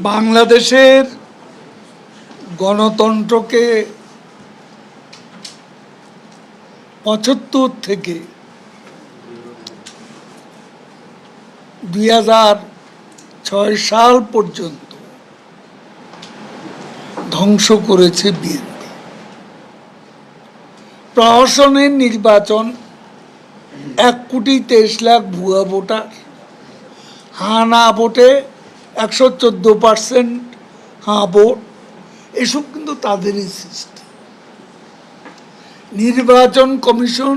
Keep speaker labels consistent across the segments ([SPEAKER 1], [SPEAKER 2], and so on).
[SPEAKER 1] বাংলাদেশের গণতন্ত্রকে ৭৫ থেকে ২০০৬ সাল পর্যন্ত ধ্বংস করেছে বিএনপি। প্রহসনের নির্বাচন ১,২৩,০০,০০০ ভুয়া ভোটার, হাঁ না ভোটে ১১৪% হাঁ ভোট, এসব কিন্তু তাদেরই সৃষ্টি। নির্বাচন কমিশন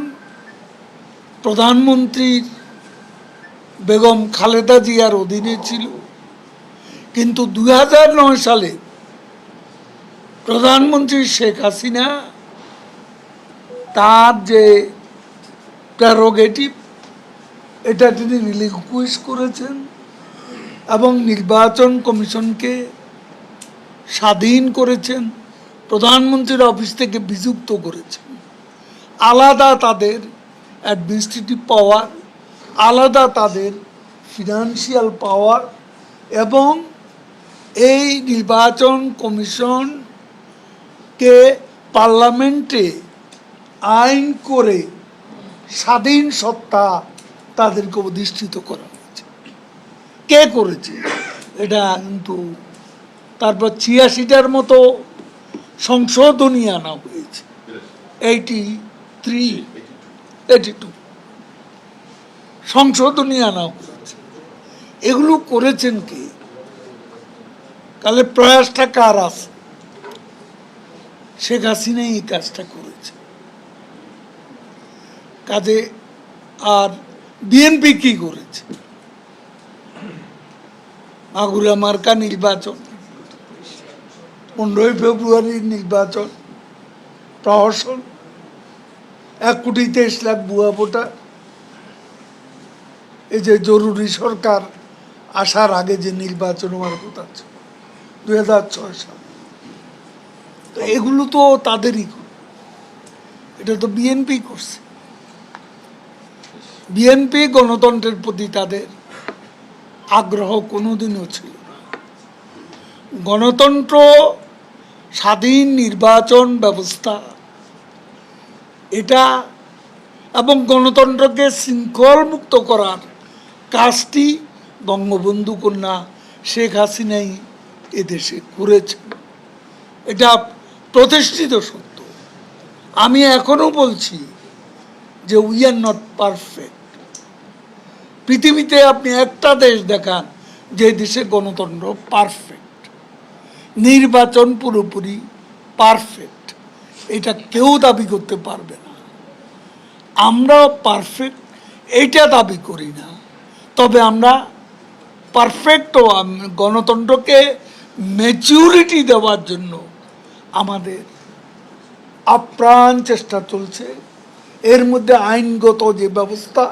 [SPEAKER 1] প্রধানমন্ত্রীর বেগম খালেদা জিয়ার অধীনে ছিল, কিন্তু ২০০৯ সালে প্রধানমন্ত্রী শেখ হাসিনা তার যে প্রেরোগেটিভ এটা তিনি রিলিকুইশ করেছেন এবং নির্বাচন কমিশনকে স্বাধীন করেছেন, প্রধানমন্ত্রীর অফিস থেকে বিযুক্ত করেছেন। আলাদা তাদের অ্যাডমিনিস্ট্রেটিভ পাওয়ার, আলাদা তাদের ফিনান্সিয়াল পাওয়ার, এবং এই নির্বাচন কমিশনকে পার্লামেন্টে আইন করে স্বাধীন সত্তা তাদেরকে অধিষ্ঠিত করা হয়েছে। কে করেছে এটা? কিন্তু তারপর ৮৬টার মতো সংশোধনী আনা হয়েছে, 82 সংশোধনী আনা হয়েছে। এগুলো করেছেন কে? তাহলে প্রয়াসটা কার আছে? শেখ হাসিনাই এই কাজটা করেছে। কাজে আর বিএনপি কি করেছে? আগুলা মার্কা নির্বাচন, 15ই ফেব্রুয়ারির নির্বাচন, প্রহসন, ১,২৩,০০,০০০ ভুয়া ভোটার। এই যে জরুরি সরকার আসার আগে যে নির্বাচন হওয়ার কথা ছিল ২০০৬ সালে, তো এগুলো তো তাদেরই, এটা তো বিএনপি করছে। বিএনপি গণতন্ত্রের প্রতি তাদের আগ্রহ কোনোদিনও ছিল না। গণতন্ত্র, স্বাধীন নির্বাচন ব্যবস্থা এটা এবং গণতন্ত্রকে শৃঙ্খল মুক্ত করার কাজটি বঙ্গবন্ধু কন্যা শেখ হাসিনাই এদেশে করেছেন। এটা প্রতিষ্ঠিত সত্য। আমি এখনো বলছি যে উই আর নট পারফেক্ট। পৃথিবীতে আপনি একটা দেশ দেখান যে দেশে গণতন্ত্র পারফেক্ট, নির্বাচন পুরোপুরি পারফেক্ট, এটা কেউ দাবি করতে পারবে না। আমরা পারফেক্ট এইটা দাবি করি না, তবে আমরা পারফেক্ট গণতন্ত্রকে ম্যাচিউরিটি দেওয়ার জন্য আমাদের আপ্রাণ চেষ্টা চলছে। এর মধ্যে আইনগত যে ব্যবস্থা